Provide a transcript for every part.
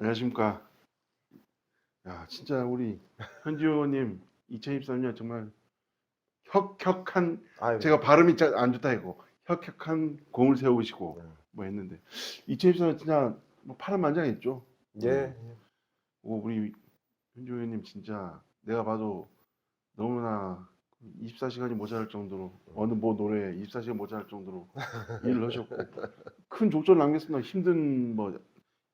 안녕하십니까. 야, 진짜 우리 현지 의원님 2023년 정말 혁혁한, 아유, 제가 발음이 잘 안 좋다 이거. 혁혁한 공을 세우시고 네. 뭐 했는데 2023년 진짜 뭐 파란만장했죠. 예, 우리 현지 의원님 진짜 내가 봐도 너무나 24시간이 모자랄 정도로 어느 뭐 노래에 24시간 모자랄 정도로 일을 하셨고 큰 족적을 남겼습니다. 힘든 뭐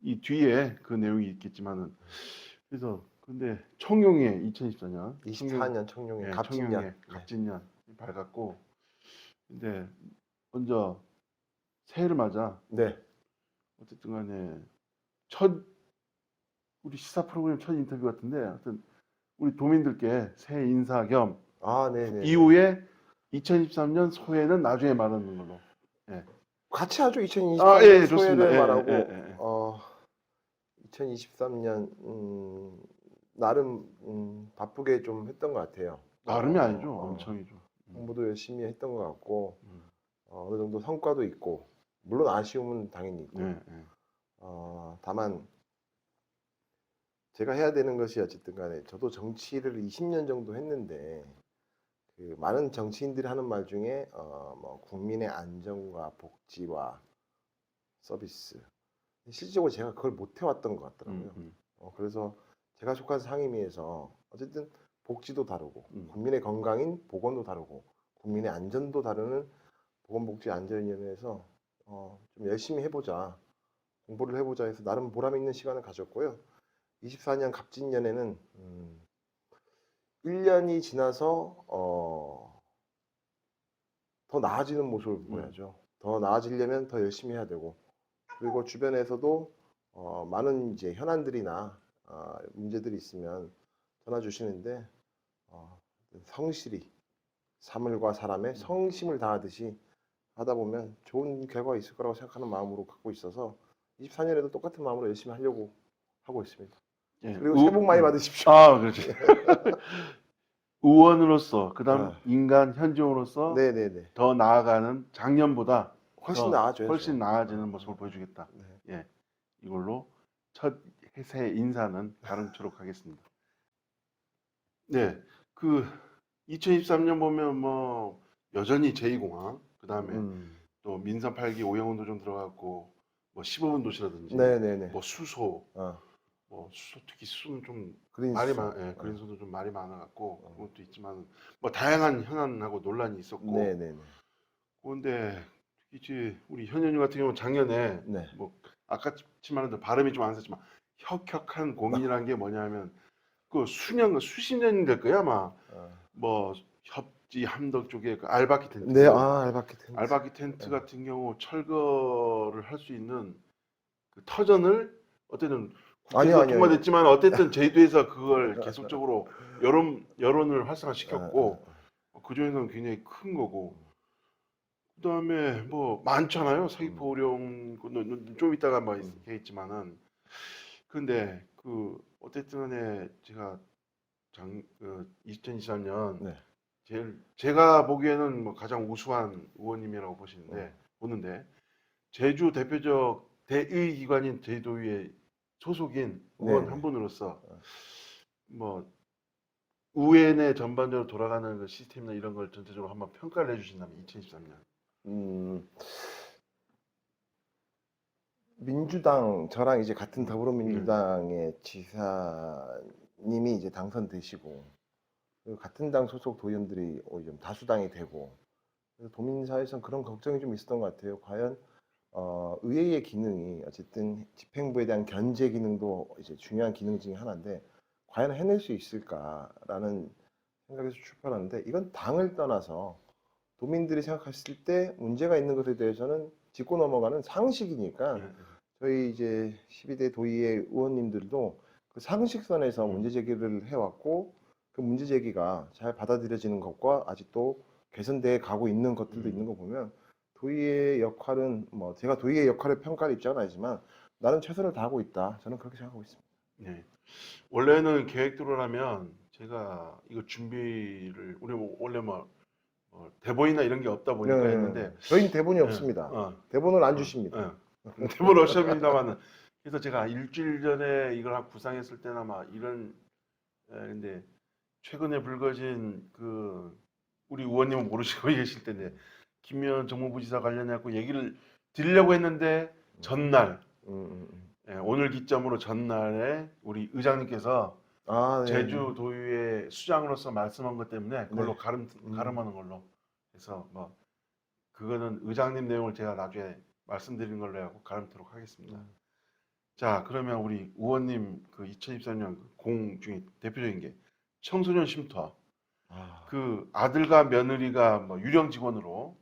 이 뒤에 그 내용이 있겠지만은 그래서 근데 청룡의 2024년 24년 청룡의 예, 갑진년. 청룡의 갑진년 밝았고 근데 먼저 새해를 맞아 네. 어쨌든 간에 첫 우리 시사 프로그램 첫 인터뷰 같은데 하여튼 우리 도민들께 새해 인사 겸 아, 네네. 이후에 2023년 소회는 나중에 말하는 걸로. 예. 같이 하죠. 2023년 아, 예, 좋습니다. 소회를 예, 말하고 예, 예, 예. 2023년 나름 바쁘게 좀 했던 것 같아요. 나름이 아니죠. 엄청이죠. 공부도 열심히 했던 것 같고 음. 어느 정도 성과도 있고 물론 아쉬움은 당연히 있고 예, 예. 다만 제가 해야 되는 것이 어쨌든 간에 저도 정치를 20년 정도 했는데 그 많은 정치인들이 하는 말 중에 뭐 국민의 안전과 복지와 서비스 실질적으로 제가 그걸 못 해왔던 것 같더라고요. 그래서 제가 속한 상임위에서 어쨌든 복지도 다르고 국민의 건강인 보건도 다르고 국민의 안전도 다루는 보건복지안전위원회에서 좀 열심히 해보자 공부를 해보자 해서 나름 보람 있는 시간을 가졌고요. 24년 갑진년에는 1년이 지나서 더 나아지는 모습을 보여야죠. 더 나아지려면 더 열심히 해야 되고 그리고 주변에서도 많은 이제 현안들이나 문제들이 있으면 전화 주시는데 성실히 사물과 사람의 성심을 다하듯이 하다 보면 좋은 결과가 있을 거라고 생각하는 마음으로 갖고 있어서 24년에도 똑같은 마음으로 열심히 하려고 하고 있습니다. 예. 그리고 새해 복 많이 받으십시오. 아, 그렇죠. 의원으로서 그다음 아. 인간 현지인으로서 네네네. 더 나아가는 작년보다 훨씬 더 나아져야죠. 훨씬 나아지는 모습을 보여주겠다. 네. 예, 이걸로 첫 새해 인사는 가름치도록 하겠습니다. 네, 그 2023년 보면 뭐 여전히 제2공항, 그다음에 또 민선 8기 오영훈 도좀 들어갔고 뭐 15분 도시라든지 네네네. 뭐 수소, 어, 뭐 수소 특히 수소는 좀 그린수. 말이 많, 예, 그린수도 좀 말이 많아갖고 그것도 있지만 뭐 다양한 현안하고 논란이 있었고 네네네. 그런데 특히 우리 현 의원님 같은 경우는 작년에 네. 뭐 아까치 말한 발음이 좀 안 썼지만 혁혁한 공인이라는 게 뭐냐면 그 수십 년이 될 거야 아마 뭐 협지 함덕 쪽에 그 알바키 텐트 네, 알바키 텐트. 알바키 텐트 같은 경우 철거를 할 수 있는 그 터전을 어쨌든 국회에서 아니요. 통과됐지만 어쨌든 제주에서 그걸 계속적으로 여론을 활성화시켰고 그 중에서는 굉장히 큰 거고 그다음에 뭐 많잖아요 서귀포 오령 좀 이따가 뭐 있겠지만은 근데 그 어쨌든 간에 제가 2023년 네. 제가 보기에는 뭐 가장 우수한 의원님이라고 보는데 제주 대표적 대의 기관인 제주도의회 소속인 의원 네네. 한 분으로서 뭐 의회 내 전반적으로 돌아가는 그 시스템이나 이런 걸 전체적으로 한번 평가를 해주신다면 2023년. 민주당 저랑 이제 같은 더불어민주당의 지사님이 이제 당선되시고 그리고 같은 당 소속 도의원들이 좀 다수당이 되고 그래서 도민사회에서는 그런 걱정이 좀 있었던 것 같아요. 과연 의회의 기능이 어쨌든 집행부에 대한 견제 기능도 이제 중요한 기능 중에 하나인데 과연 해낼 수 있을까라는 생각에서 출발하는데 이건 당을 떠나서 도민들이 생각했을 때 문제가 있는 것에 대해서는 짚고 넘어가는 상식이니까 저희 이제 12대 도의회 의원님들도 그 상식선에서 문제 제기를 해왔고 그 문제 제기가 잘 받아들여지는 것과 아직도 개선돼 가고 있는 것들도 있는 거 보면 도의회의 역할은 뭐 제가 도의회의 역할을 평가할 입장은 아니지만 나는 최선을 다하고 있다. 저는 그렇게 생각하고 있습니다. 네. 원래는 계획대로라면 제가 이거 준비를 우리 원래 뭐 대본이나 이런 게 없다 보니까 했는데 저희는 대본이 없습니다. 대본을 안 주십니다. 대본 없습니다만 그래서 제가 일주일 전에 이걸 한 구상했을 때는 아마 이런 근데 최근에 불거진 그 우리 의원님은 모르시고 계실 텐데 김현 정무부지사 관련해갖고 얘기를 드리려고 했는데 전날 오늘 기점으로 전날에 우리 의장님께서 아, 네. 제주도의회 수장으로서 말씀한 것 때문에 그걸로 네. 가름하는 걸로 해서 뭐 그거는 의장님 내용을 제가 나중에 말씀드리는 걸로 하고 가름토록 하겠습니다. 자, 그러면 우리 의원님 그 2023년 공 중에 대표적인 게 청소년 쉼터. 아, 그 아들과 며느리가 뭐 유령 직원으로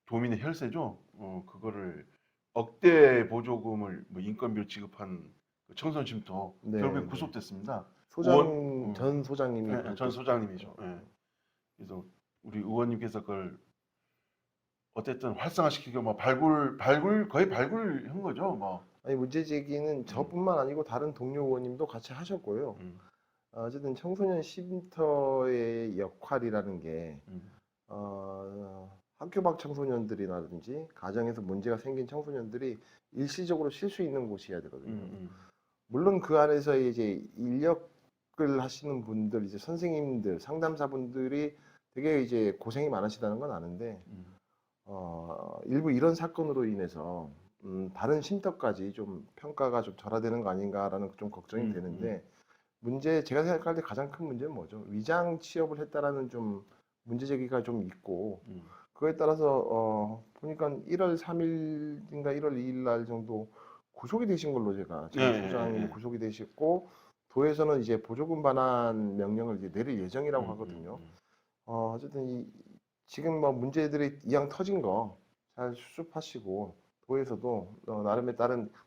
도민의 혈세죠. 그거를 억대 보조금을 뭐 인건비로 지급한 그 청소년 쉼터 네, 결국에 네. 구속됐습니다. 전 소장님이 네, 전 소장님이죠. 예. 그래서 우리 의원님께서 그걸 어쨌든 활성화시키고 뭐 거의 발굴한 거죠. 뭐. 아니 문제 제기는 저뿐만 아니고 다른 동료 의원님도 같이 하셨고요. 음, 어쨌든 청소년 쉼터의 역할이라는 게 음, 학교 밖 청소년들이라든지 가정에서 문제가 생긴 청소년들이 일시적으로 쉴 수 있는 곳이어야 되거든요. 음, 물론 그 안에서 이제 인력을 하시는 분들, 이제 선생님들, 상담사분들이 되게 이제 고생이 많으시다는 건 아는데, 음, 일부 이런 사건으로 인해서 다른 쉼터까지 좀 평가가 좀 절하되는 거 아닌가라는 좀 걱정이 되는데, 제가 생각할 때 가장 큰 문제는 뭐죠? 위장 취업을 했다라는 좀 문제 제기가 좀 있고, 그거에 따라서 보니까 1월 3일인가 1월 2일 날 정도 구속이 되신 걸로 제가 전 네, 소장님이 네. 구속이 되셨고, 도에서는 이제 보조금 반환 명령을 이제 내릴 예정이라고 음, 하거든요. 어쨌든 지금 뭐 문제들이 이왕 터진 거 잘 수습하시고, 도에서도 나름의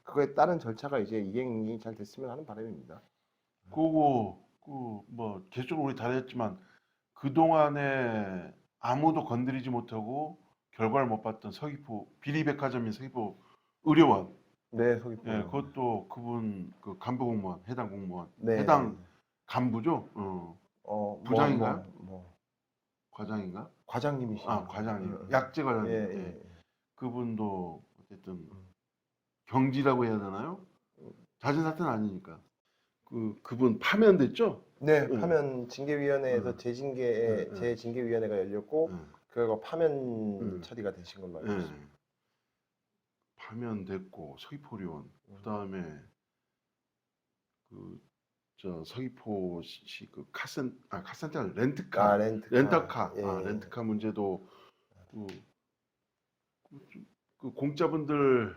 그거에 따른 절차가 이제 이행이 잘 됐으면 하는 바람입니다. 그거 그뭐 개수로 우리 다 했지만 그 동안에 아무도 건드리지 못하고 결과를 못 봤던 서귀포 비리백화점인 서귀포 의료원. 네, 서귀포. 예, 그것도 그분 그 간부 공무원, 해당 공무원, 네. 해당 간부죠. 부장인가요? 과장인가? 과장님이십니다. 과장님. 약제 과장님. 예, 예. 예. 그분도 어쨌든 경지라고 해야 되나요? 잦은 사태는 아니니까. 그분 파면됐죠? 네, 예. 파면 징계위원회에서 예. 재징계위원회가 열렸고, 예. 그거 파면 처리가 되신 걸로 알고 예. 있습니다. 파면됐고 서귀포의료원. 그다음에 서귀포시 그 카센터 렌트카. 렌트카. 예. 렌트카 문제도 그 공짜분들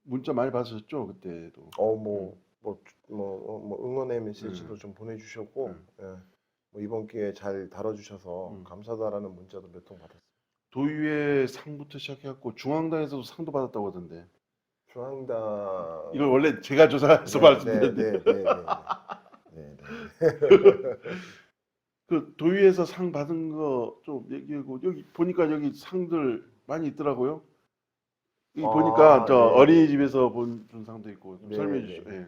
문자 많이 받으셨죠 그때도. 응원의 메시지도 좀 보내주셨고, 예. 뭐 이번 기회에 잘 다뤄주셔서 감사하다라는 문자도 몇 통 받았어요. 도의회 상부터 시작해갖고 중앙당에서도 상도 받았다고 하던데. 중앙당. 이걸 원래 제가 조사해서 말씀드렸는데. 네. 그 도의회에서 상 받은 거 좀 얘기하고 여기 보니까 여기 상들 많이 있더라고요. 여기 보니까 네. 어린이집에서 준 상도 있고 좀 네, 설명해 네. 주시죠. 예.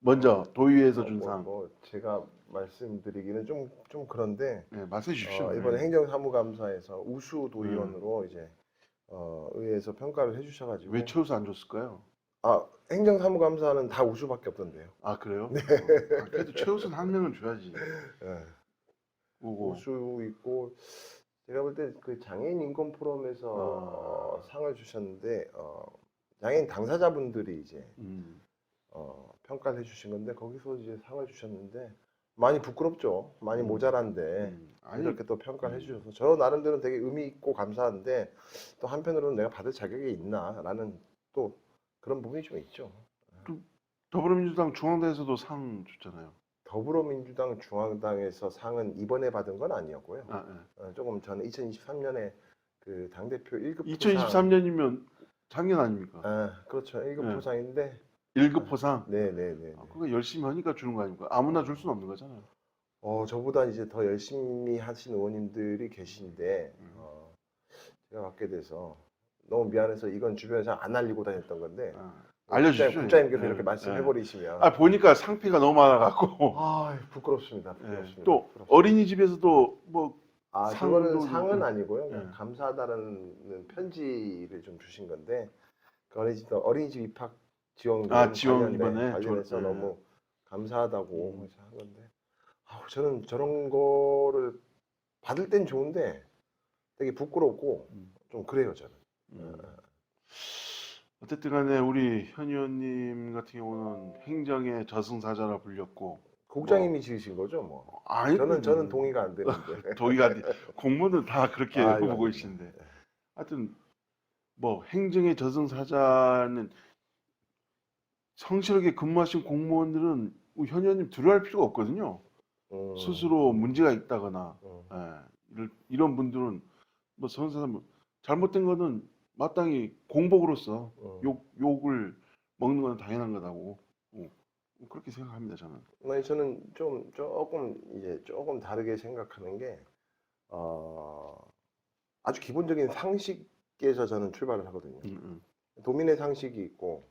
먼저 도의회에서 준 상. 제가 말씀드리기는 좀 그런데, 네, 말씀해 주십시오. 이번에 행정사무감사에서 우수 도의원으로 이제 의회에서 평가를 해주셔가지고. 왜 최우수 안 줬을까요? 행정사무감사는 다 우수밖에 없던데요. 아 그래요? 그래도 최우수는 한 명은 줘야지. 네. 오고. 우수 있고, 제가 볼 때 그 장애인 인권 포럼에서 상을 주셨는데, 장애인 당사자분들이 이제 평가를 해주신 건데, 거기서 이제 상을 주셨는데 많이 부끄럽죠. 많이 모자란데 이렇게 또 평가를 해주셔서 저 나름대로 되게 의미 있고 감사한데, 또 한편으로는 내가 받을 자격이 있나라는 또 그런 부분이 좀 있죠. 더불어민주당 중앙당에서도 상 줬잖아요. 더불어민주당 중앙당에서 상은 이번에 받은 건 아니었고요. 조금 전에 2023년에 그 당대표 1급 2023년이면 작년 아닙니까? 그렇죠. 1급 포상인데 1급 포상. 네네네. 그거 열심히 하니까 주는 거 아닙니까? 아무나 줄 수는 없는 거잖아요. 저보다 이제 더 열심히 하신 의원님들이 계신데, 제가 받게 돼서 너무 미안해서 이건 주변에서 안 알리고 다녔던 건데, 알려주십시오. 국장님께서 이렇게 말씀해버리시면. 보니까 상피가 너무 많아갖고. 부끄럽습니다. 또 어린이집에서도 뭐 그거는 상은 아니고요. 네. 감사하다는 편지를 좀 주신 건데, 그 어린이집 입학 지원금 지원 이번에 관련해서 네. 너무 감사하다고 음. 해서 한 건데 저는 저런 거를 받을 땐 좋은데 되게 부끄럽고 음. 좀 그래요 저는. 음. 어쨌든 간에 우리 현 의원님 같은 경우는 행정의 저승사자라 불렸고 국장님이 지으신 거죠 뭐. 아니 저는 동의가 안 되는데. 동의가 안 돼. 공무원은 다 그렇게 아유, 보고 아닙니다. 계시는데 하여튼 뭐 행정의 저승사자는 성실하게 근무하신 공무원들은 현 의원님 두려워할 필요가 없거든요. 스스로 문제가 있다거나 이런 분들은 뭐 성사자 잘못된 거는 마땅히 공복으로서 욕을 먹는 건 당연한 거다고 그렇게 생각합니다 저는. 아니, 저는 조금 다르게 생각하는 게 아주 기본적인 상식에서 저는 출발을 하거든요. 도민의 상식이 있고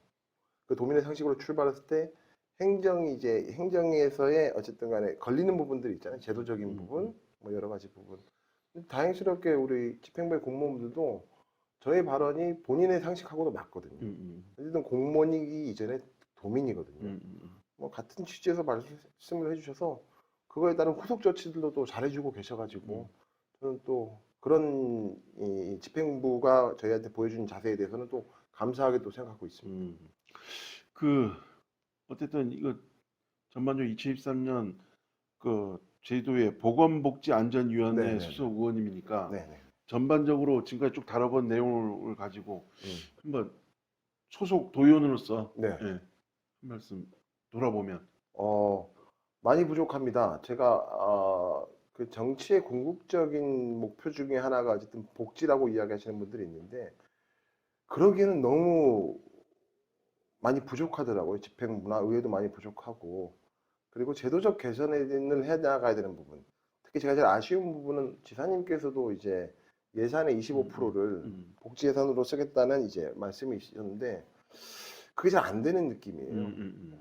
그 도민의 상식으로 출발했을 때 행정에서의 어쨌든 간에 걸리는 부분들이 있잖아요. 제도적인 부분, 뭐 여러 가지 부분. 다행스럽게 우리 집행부의 공무원들도 저의 발언이 본인의 상식하고도 맞거든요. 어쨌든 공무원이기 이전에 도민이거든요. 뭐 같은 취지에서 말씀을 해주셔서 그거에 따른 후속 조치들도 또 잘해주고 계셔가지고 저는 또 그런 이 집행부가 저희한테 보여준 자세에 대해서는 또 감사하게 또 생각하고 있습니다. 그 어쨌든 이거 전반적으로 2023년 그 제주도의 보건복지안전위원회 네네네. 수석 의원님이니까 네네. 전반적으로 지금까지 쭉 다뤄본 내용을 가지고 한번 소속 도의원으로서 네. 한 말씀 돌아보면 많이 부족합니다. 제가 그 정치의 궁극적인 목표 중에 하나가 어쨌든 복지라고 이야기하시는 분들이 있는데 그러기에는 너무 많이 부족하더라고요. 집행부나 의회도 많이 부족하고 그리고 제도적 개선을 해 나가야 되는 부분. 특히 제가 제일 아쉬운 부분은 지사님께서도 이제 예산의 25%를 복지 예산으로 쓰겠다는 이제 말씀이 있으셨는데 그게 잘 안 되는 느낌이에요.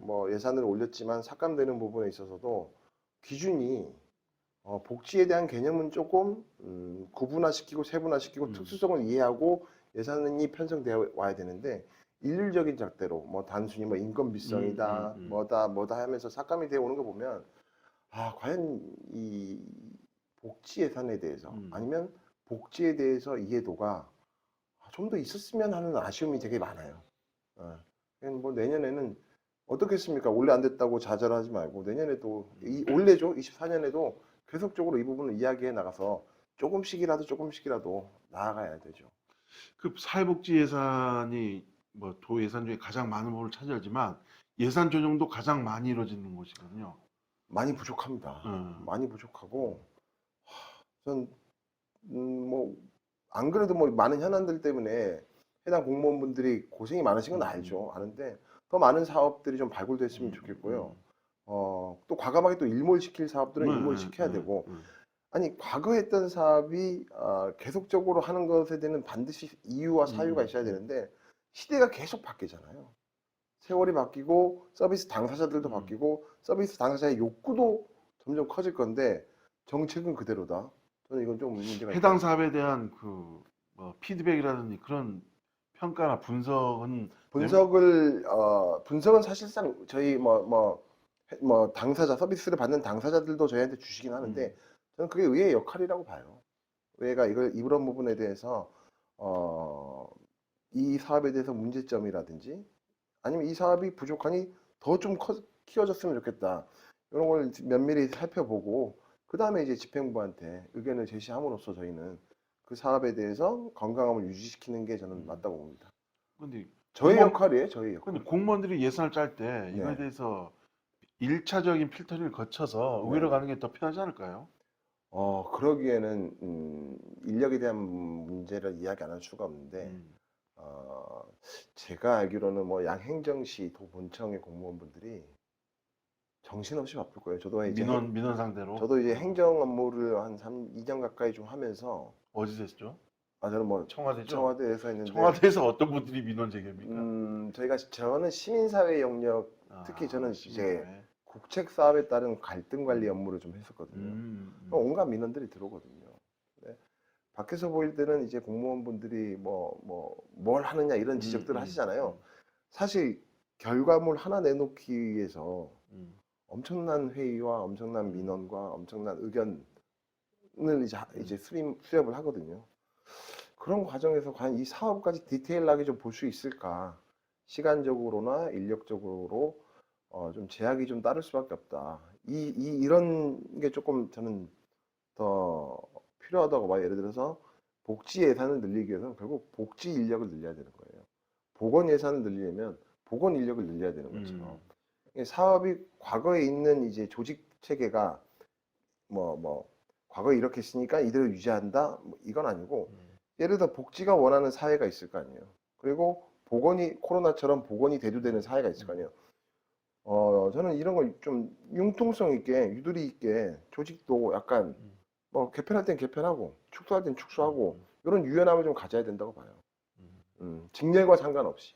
뭐 예산을 올렸지만 삭감되는 부분에 있어서도 기준이 복지에 대한 개념은 조금 구분화시키고 세분화시키고 특수성을 이해하고 예산이 편성되어 와야 되는데 일률적인 잣대로 뭐 단순히 뭐 인건비성이다 뭐다 하면서 삭감이 되어 오는 거 보면 과연 이 복지 예산에 대해서 아니면 복지에 대해서 이해도가 좀 더 있었으면 하는 아쉬움이 되게 많아요. 뭐 내년에는 어떻겠습니까? 올해 안 됐다고 좌절하지 말고 내년에도 올해죠 24년에도 계속적으로 이 부분을 이야기해 나가서 조금씩이라도 나아가야 되죠. 그 사회복지 예산이 뭐 도 예산 중에 가장 많은 부분을 차지하지만 예산 조정도 가장 많이 이루어지는 곳이거든요. 많이 부족합니다. 많이 부족하고 전 뭐 안 그래도 뭐 많은 현안들 때문에 해당 공무원분들이 고생이 많으신 건 알죠. 아는데 더 많은 사업들이 좀 발굴됐으면 좋겠고요. 또 과감하게 또 일몰시킬 사업들은 일몰시켜야 되고 아니 과거 했던 사업이 계속적으로 하는 것에 대한 반드시 이유와 사유가 있어야 되는데 시대가 계속 바뀌잖아요. 세월이 바뀌고 서비스 당사자들도 바뀌고 서비스 당사자의 욕구도 점점 커질 건데 정책은 그대로다. 저는 이건 좀 문제가 해당 있다. 사업에 대한 그 뭐 피드백이라든지 그런 평가나 분석은 분석은 사실상 저희 뭐 당사자 서비스를 받는 당사자들도 저희한테 주시긴 하는데 저는 그게 의회의 역할이라고 봐요. 의회가 이런 부분에 대해서 이 사업에 대해서 문제점이라든지 아니면 이 사업이 부족하니 더 좀 키워졌으면 좋겠다. 이런 걸 면밀히 살펴보고 그 다음에 이제 집행부한테 의견을 제시함으로써 저희는 그 사업에 대해서 건강함을 유지시키는 게 저는 맞다고 봅니다. 근데 저희 공무원- 역할이에요, 저희 역할. 근데 공무원들이 예산을 짤 때 이거에 네. 대해서 1차적인 필터링을 거쳐서 의회로 네. 가는 게 더 편하지 않을까요? 그러기에는 인력에 대한 문제를 이야기 안 할 수가 없는데 제가 알기로는 뭐 양행정시 도본청의 공무원분들이 정신없이 바쁠 거예요. 저도 이제 민원 상대로. 저도 이제 행정 업무를 한 2년 가까이 좀 하면서 어디서 했죠? 저는 뭐 청와대죠? 청와대에서 했는데 청와대에서 어떤 분들이 민원 제기합니까? 저는 시민사회 영역 특히 저는 이제 국책 사업에 따른 갈등 관리 업무를 좀 했었거든요. 온갖 민원들이 들어오거든요. 네. 밖에서 보일 때는 이제 공무원분들이 뭘 하느냐 이런 지적들을 하시잖아요. 사실 결과물 하나 내놓기 위해서 음, 엄청난 회의와 엄청난 민원과 엄청난 의견을 이제 수렴을 하거든요. 그런 과정에서 과연 이 사업까지 디테일하게 좀 볼 수 있을까? 시간적으로나 인력적으로 좀 제약이 좀 따를 수밖에 없다. 이런 게 조금 저는 더 필요하다고 봐요. 예를 들어서 복지 예산을 늘리기 위해서는 결국 복지 인력을 늘려야 되는 거예요. 보건 예산을 늘리려면 보건 인력을 늘려야 되는 것처럼. 이게 사업이 과거에 있는 이제 조직 체계가 과거에 이렇게 했으니까 이대로 유지한다? 뭐 이건 아니고 예를 들어 복지가 원하는 사회가 있을 거 아니에요. 그리고 보건이 코로나처럼 보건이 대두되는 사회가 있을 거 아니에요. 저는 이런 걸 좀 융통성 있게 유도리 있게 조직도 약간 뭐 개편할 땐 개편하고 축소할 땐 축소하고 이런 유연함을 좀 가져야 된다고 봐요. 직렬과 상관없이.